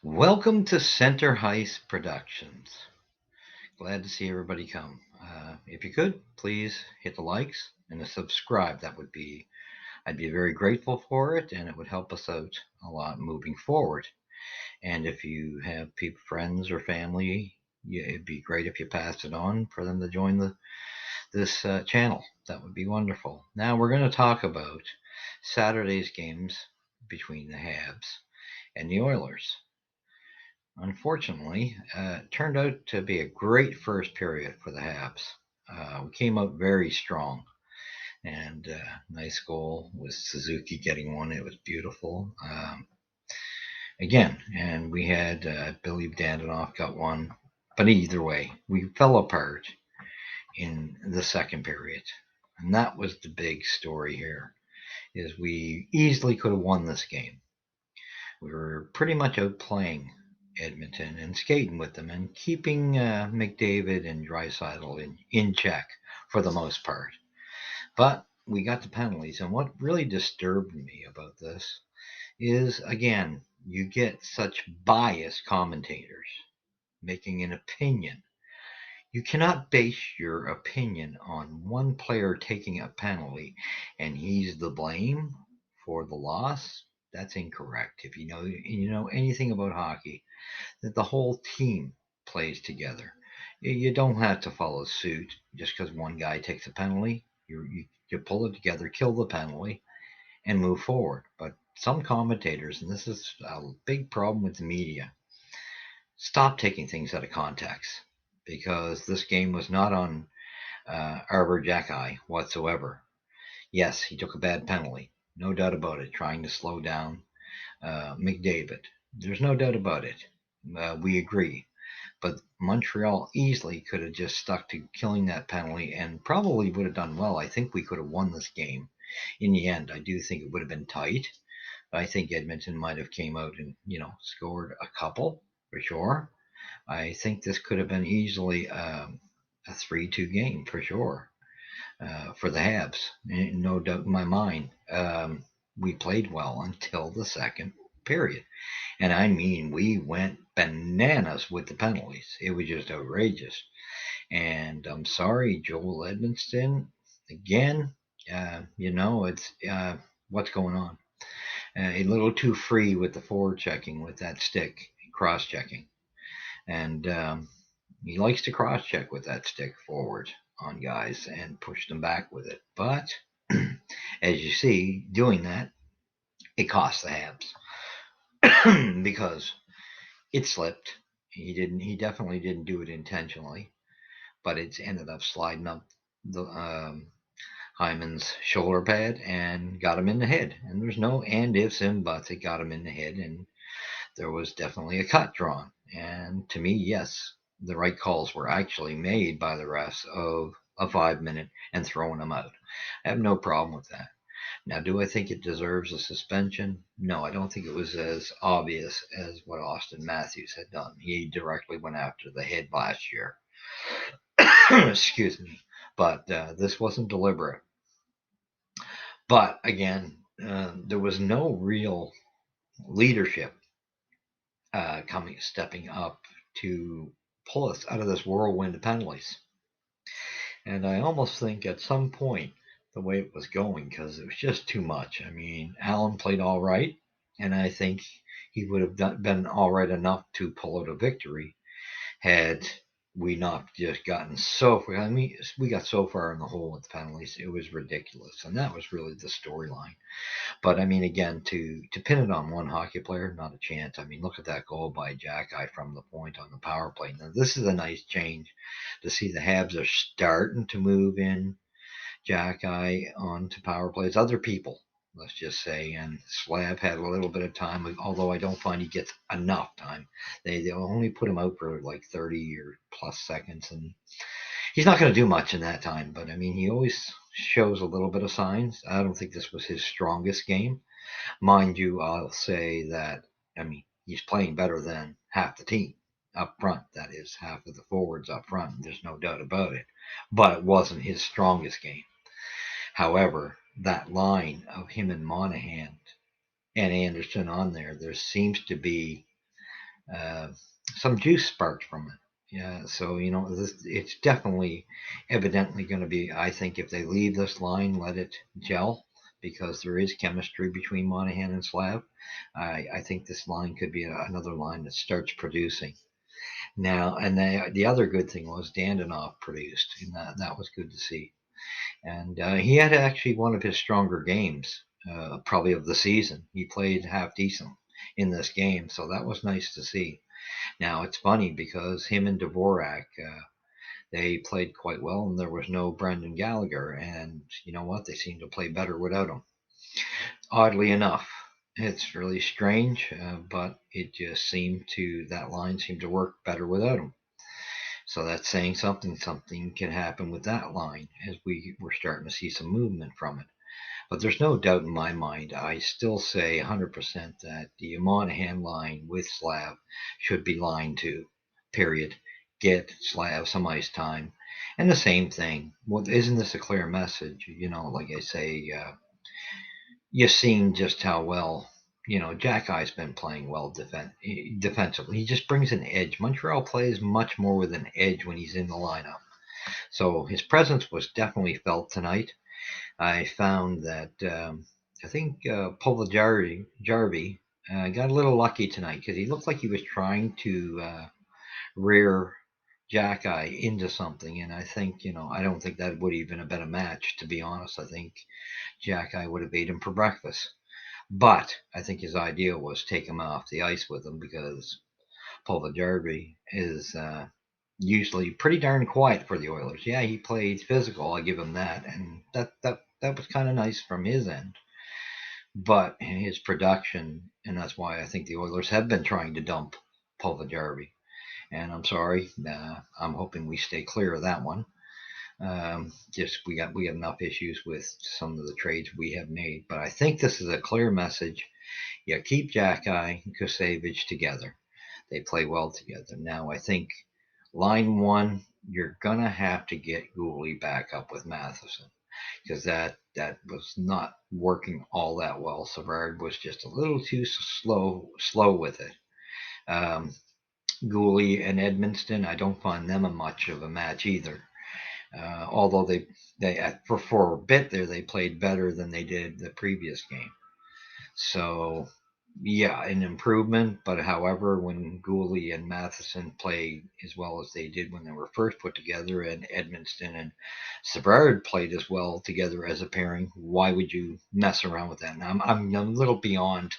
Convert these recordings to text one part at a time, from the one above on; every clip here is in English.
Welcome to Center Heist Productions. Glad to see everybody come. If you could, please hit the likes and the subscribe. I'd be very grateful for it, and it would help us out a lot moving forward. And if you have people, friends, or family, it'd be great if you passed it on for them to join this channel. That would be wonderful. Now we're going to talk about Saturday's games between the Habs and the Oilers. Unfortunately, it turned out to be a great first period for the Habs. We came out very strong, and nice goal with Suzuki getting one. It was beautiful. Again, and we had Billy Dandinoff got one. But either way, we fell apart in the second period. And that was the big story here, is we easily could have won this game. We were pretty much outplaying Edmonton and skating with them and keeping McDavid and Draisaitl in check for the most part. But we got the penalties, and what really disturbed me about this is, again, you get such biased commentators making an opinion. You cannot base your opinion on one player taking a penalty and he's the blame for the loss. That's incorrect. If you know anything about hockey, that the whole team plays together. You don't have to follow suit just because one guy takes a penalty. You pull it together, kill the penalty, and move forward. But some commentators, and this is a big problem with the media, stop taking things out of context, because this game was not on Arbor Jackeye whatsoever. Yes, he took a bad penalty, no doubt about it, trying to slow down McDavid. There's no doubt about it. We agree. But Montreal easily could have just stuck to killing that penalty and probably would have done well. I think we could have won this game. In the end, I do think it would have been tight. I think Edmonton might have came out and, scored a couple for sure. I think this could have been easily a 3-2 game for sure for the Habs. No doubt in my mind. We played well until the second period. And I mean, we went bananas with the penalties. It was just outrageous. And I'm sorry, Joel Edmondson, again, it's what's going on. A little too free with the forward checking with that stick, cross checking. And he likes to cross check with that stick forward on guys and push them back with it. But as you see, doing that, it cost the Habs because it slipped. He definitely didn't do it intentionally, but it's ended up sliding up the Hyman's shoulder pad and got him in the head. And there's no and ifs and buts. It got him in the head, and there was definitely a cut drawn. And to me, yes, the right calls were actually made by the refs of a 5-minute and throwing him out. I have no problem with that. Now, do I think it deserves a suspension? No, I don't think it was as obvious as what Austin Matthews had done. He directly went after the head last year. Excuse me. But this wasn't deliberate. But again, there was no real leadership stepping up to pull us out of this whirlwind of penalties. And I almost think at some point, the way it was going, because it was just too much. I mean, Allen played all right, and I think he would have been all right enough to pull out a victory had we not just gotten so far. I mean, we got so far in the hole with the penalties, it was ridiculous, and that was really the storyline. But I mean, again, to pin it on one hockey player, not a chance. I mean, look at that goal by Jackeye from the point on the power play. Now, this is a nice change to see the Habs are starting to move in Jackeye onto power plays. Other people, let's just say, and Slav had a little bit of time, although I don't find he gets enough time. They only put him out for like 30 or plus seconds, and he's not going to do much in that time. But I mean, he always shows a little bit of signs. I don't think this was his strongest game. Mind you, I'll say that, I mean, he's playing better than half the team up front. That is, half of the forwards up front. There's no doubt about it. But it wasn't his strongest game. However, that line of him and Monahan and Anderson on there seems to be uh, some juice sparked from it. Yeah, so it's definitely, evidently going to be. I think if they leave this line, let it gel, because there is chemistry between Monahan and Slav. I think this line could be another line that starts producing now. And the other good thing was Dandanoff produced, and that was good to see. And he had actually one of his stronger games, probably of the season. He played half decent in this game, so that was nice to see. Now it's funny because him and Dvorak, they played quite well, and there was no Brendan Gallagher. And you know what? They seemed to play better without him. Oddly enough, it's really strange, but it just seemed to that line seemed to work better without him. So that's saying something. Something can happen with that line as we're starting to see some movement from it. But there's no doubt in my mind. I still say 100% that the Monahan line with Slav should be line two. Period. Get Slav some ice time. And the same thing. Well, isn't this a clear message? Like I say, you've seen just how well. Jack Eye's been playing well defensively. He just brings an edge. Montreal plays much more with an edge when he's in the lineup. So his presence was definitely felt tonight. I found that I think Jarvie got a little lucky tonight because he looked like he was trying to rear Jackeye into something, and I think I don't think that would even have been a match, to be honest. I think Jackeye would have ate him for breakfast, but I think his idea was take him off the ice with him because Jarvie is usually pretty darn quiet for the Oilers. Yeah, he played physical. I give him that, and that was kind of nice from his end. But his production, and that's why I think the Oilers have been trying to dump Jarvie. And I'm sorry, I'm hoping we stay clear of that one. Just we got enough issues with some of the trades we have made, but I think this is a clear message. You keep Jackeye and Kusevich together. They play well together. Now I think line one, you're gonna have to get Gooley back up with Matheson because that was not working all that well. Savard was just a little too slow with it. Um, Gooley and Edmonston, I don't find them a much of a match either. Although they for a bit there they played better than they did the previous game. So yeah, an improvement. But however, when Gooley and Matheson played as well as they did when they were first put together, and Edmonston and Savard played as well together as a pairing, why would you mess around with that? Now I'm a little beyond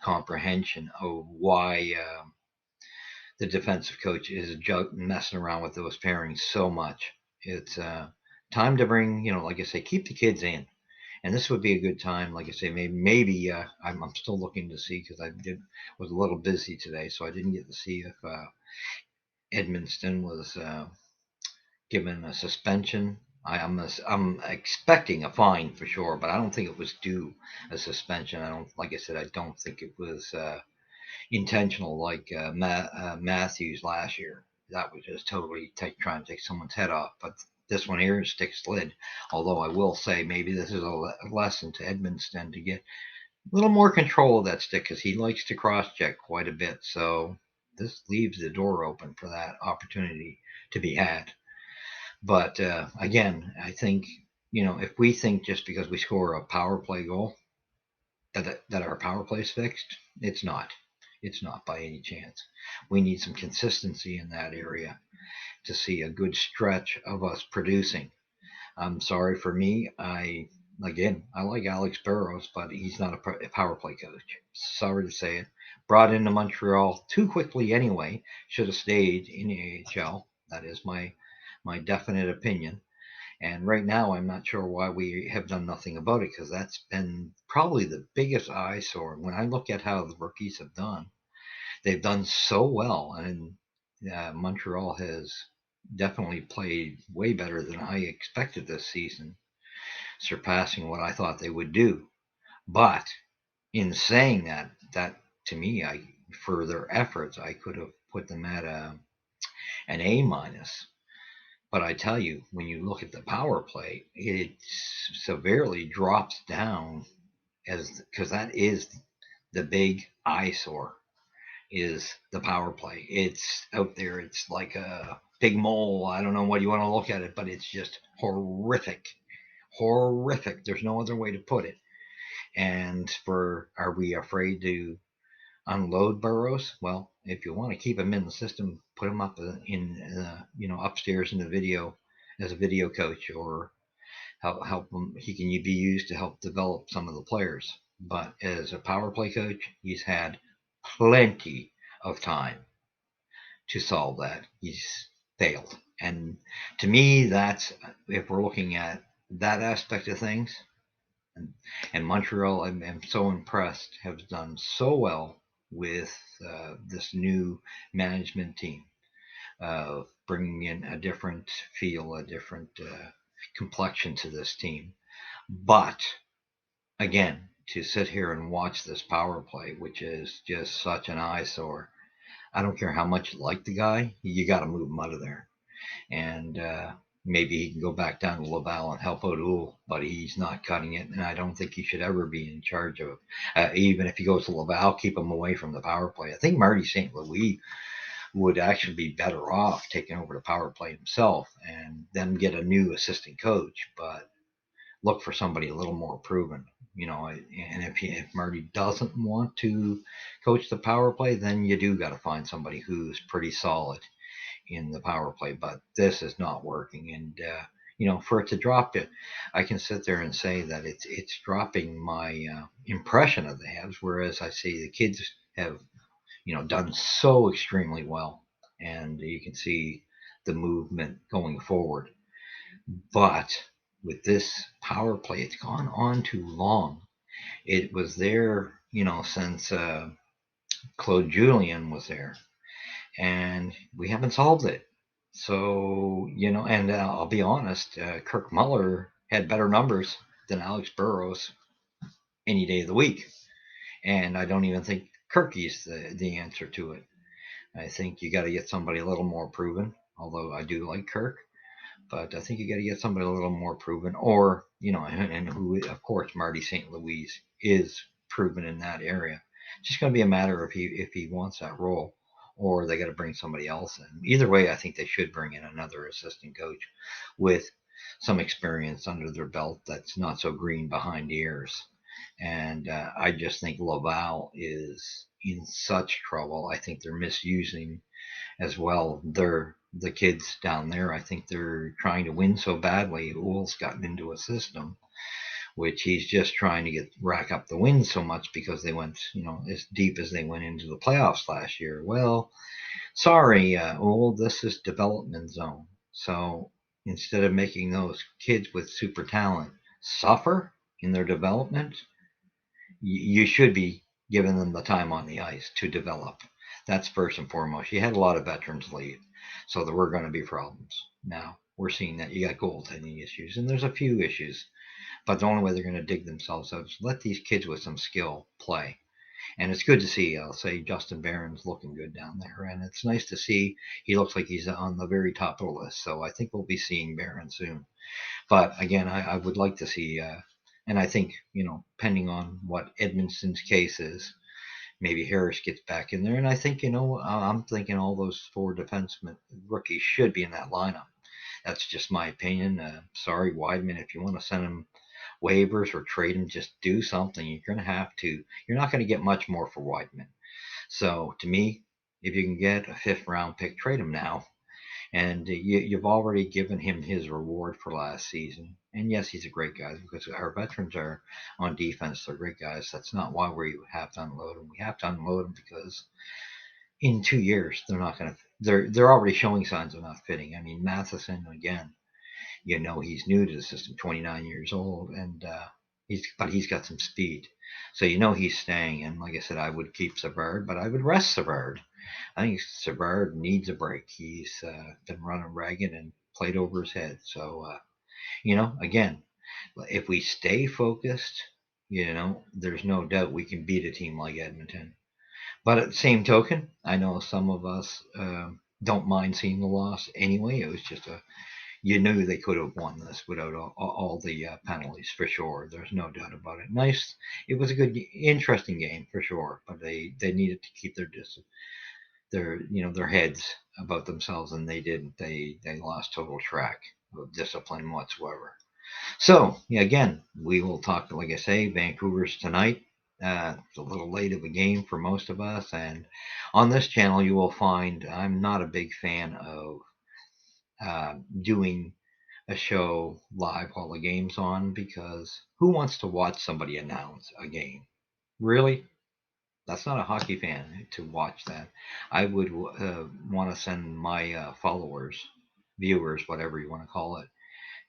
comprehension of why the defensive coach is messing around with those pairings so much. It's time to bring, like I say, keep the kids in. And this would be a good time, like I say, maybe I'm still looking to see because was a little busy today, so I didn't get to see if Edmonston was given a suspension. I'm expecting a fine for sure, but I don't think it was due a suspension. Like I said, I don't think it was intentional like Matthews last year. That was just totally trying to take someone's head off. But this one here is stick slid. Although I will say maybe this is a lesson to Edmonston to get a little more control of that stick because he likes to cross check quite a bit. So this leaves the door open for that opportunity to be had. But again, I think if we think just because we score a power play goal that our power play is fixed, it's not. It's not by any chance. We need some consistency in that area to see a good stretch of us producing. I'm sorry for me. I like Alex Burrows, but he's not a power play coach. Sorry to say it. Brought into Montreal too quickly anyway. Should have stayed in the AHL. That is my definite opinion. And right now, I'm not sure why we have done nothing about it because that's been probably the biggest eyesore. When I look at how the rookies have done, they've done so well, and Montreal has definitely played way better than I expected this season, surpassing what I thought they would do. But in saying that to me, for their efforts, I could have put them at an A minus. But I tell you, when you look at the power play, it severely drops down as because that is the big eyesore is the power play. It's out there. It's like a big mole. I don't know what you want to look at it, but it's just horrific. Horrific. There's no other way to put it. And for are we afraid to unload Burrows? Well, if you want to keep him in the system, put him up upstairs in the video as a video coach, or help him. He can be used to help develop some of the players. But as a power play coach, he's had plenty of time to solve that. He's failed, and to me, that's if we're looking at that aspect of things. And Montreal, I'm so impressed, have done so well with this new management team of bringing in a different feel, a different complexion to this team. But again, to sit here and watch this power play, which is just such an eyesore, I don't care how much you like the guy, you got to move him out of there. And maybe he can go back down to Laval and help O'Doul, but he's not cutting it, and I don't think he should ever be in charge of. Even if he goes to Laval, keep him away from the power play. I think Marty St. Louis would actually be better off taking over the power play himself and then get a new assistant coach, but look for somebody a little more proven. And if Marty doesn't want to coach the power play, then you do got to find somebody who's pretty solid in the power play, but this is not working. And for it to drop it, I can sit there and say that it's dropping my impression of the Habs. Whereas I see the kids have done so extremely well, and you can see the movement going forward. But with this power play, it's gone on too long. It was there, since Claude Julien was there, and we haven't solved it. So, and I'll be honest, Kirk Muller had better numbers than Alex Burrows any day of the week. And I don't even think Kirky's the answer to it. I think you got to get somebody a little more proven, although I do like Kirk. But I think you got to get somebody a little more proven, or, and who, of course, Marty St. Louis is proven in that area. It's just going to be a matter of if he wants that role, or they got to bring somebody else in. Either way, I think they should bring in another assistant coach with some experience under their belt that's not so green behind the ears. And I just think Laval is in such trouble. I think they're misusing as well. The kids down there. I think they're trying to win so badly. Ool's gotten into a system which he's just trying to get rack up the wins so much because they went, as deep as they went into the playoffs last year. Well, sorry, Ool, this is development zone. So instead of making those kids with super talent suffer in their development, you should be giving them the time on the ice to develop. That's first and foremost. You had a lot of veterans leave, so there were going to be problems. Now we're seeing that you got goaltending issues, and there's a few issues, but the only way they're going to dig themselves out is let these kids with some skill play. And it's good to see, I'll say, Justin Barron's looking good down there. And it's nice to see he looks like he's on the very top of the list. So I think we'll be seeing Barron soon. But again, I would like to see, and I think, depending on what Edmonton's case is, maybe Harris gets back in there. And I think, I'm thinking all those four defensemen rookies should be in that lineup. That's just my opinion. Sorry, Weidman, if you want to send him waivers or trade him, just do something. You're going to have to. You're not going to get much more for Weidman. So to me, if you can get a fifth round pick, trade him now. And you've already given him his reward for last season. And yes, he's a great guy because our veterans are on defense. They're great guys. That's not why we have to unload them. We have to unload them because in 2 years they're not going to. They're already showing signs of not fitting. I mean, Matheson again. He's new to the system, 29 years old, and he's got some speed. So he's staying. And like I said, I would keep Savard, but I would rest Savard. I think Savard needs a break. He's been running ragged and played over his head. So again, if we stay focused, there's no doubt we can beat a team like Edmonton. But at the same token, I know some of us don't mind seeing the loss anyway. It was just you knew they could have won this without all the penalties for sure. There's no doubt about it. Nice. It was a good, interesting game for sure. But they needed to keep their heads about themselves, and they didn't. They lost total track of discipline whatsoever. So yeah, again, we will talk. Like I say, Vancouver's tonight. It's a little late of a game for most of us, and on this channel you will find I'm not a big fan of doing a show live while the game's on, because who wants to watch somebody announce a game? Really? That's not a hockey fan to watch that. I would want to send my followers, viewers, whatever you want to call it,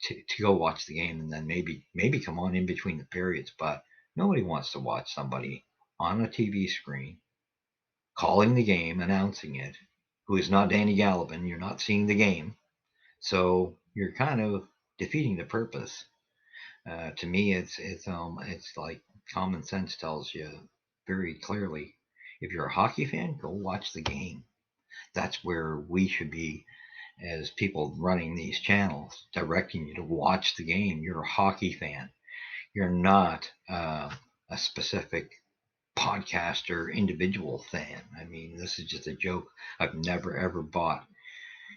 to go watch the game, and then maybe come on in between the periods. But nobody wants to watch somebody on a TV screen calling the game, announcing it, who is not Danny Gallivan. You're not seeing the game, so you're kind of defeating the purpose. To me, it's like common sense tells you very clearly. If you're a hockey fan, go watch the game. That's where we should be as people running these channels, directing you to watch the game. You're a hockey fan. You're not a specific podcaster individual fan. I mean, this is just a joke. I've never ever bought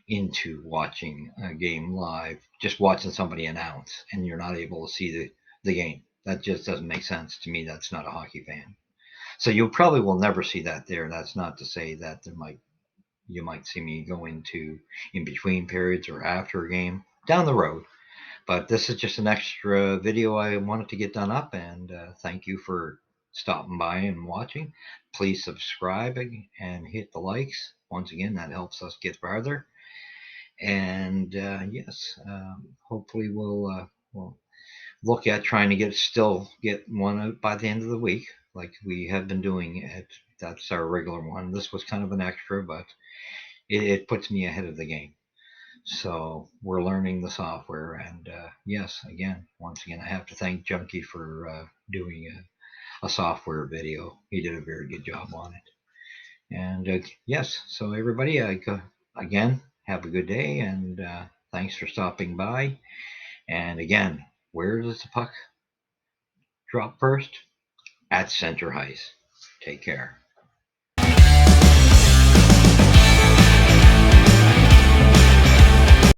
into watching a game live, just watching somebody announce, and you're not able to see the game. That just doesn't make sense to me. That's not a hockey fan. So you probably will never see that there. That's not to say that you might see me go into in between periods or after a game down the road. But this is just an extra video I wanted to get done up, and thank you for stopping by and watching. Please subscribe and hit the likes. Once again, that helps us get farther. And yes, hopefully we'll look at trying to get one out by the end of the week, like we have been doing it. That's our regular one. This was kind of an extra, but it puts me ahead of the game. So we're learning the software, and yes, once again, I have to thank Junkie for doing a software video. He did a very good job on it. And yes, so everybody, again, have a good day, and thanks for stopping by. And again, where does the puck drop first? At center ice. Take care.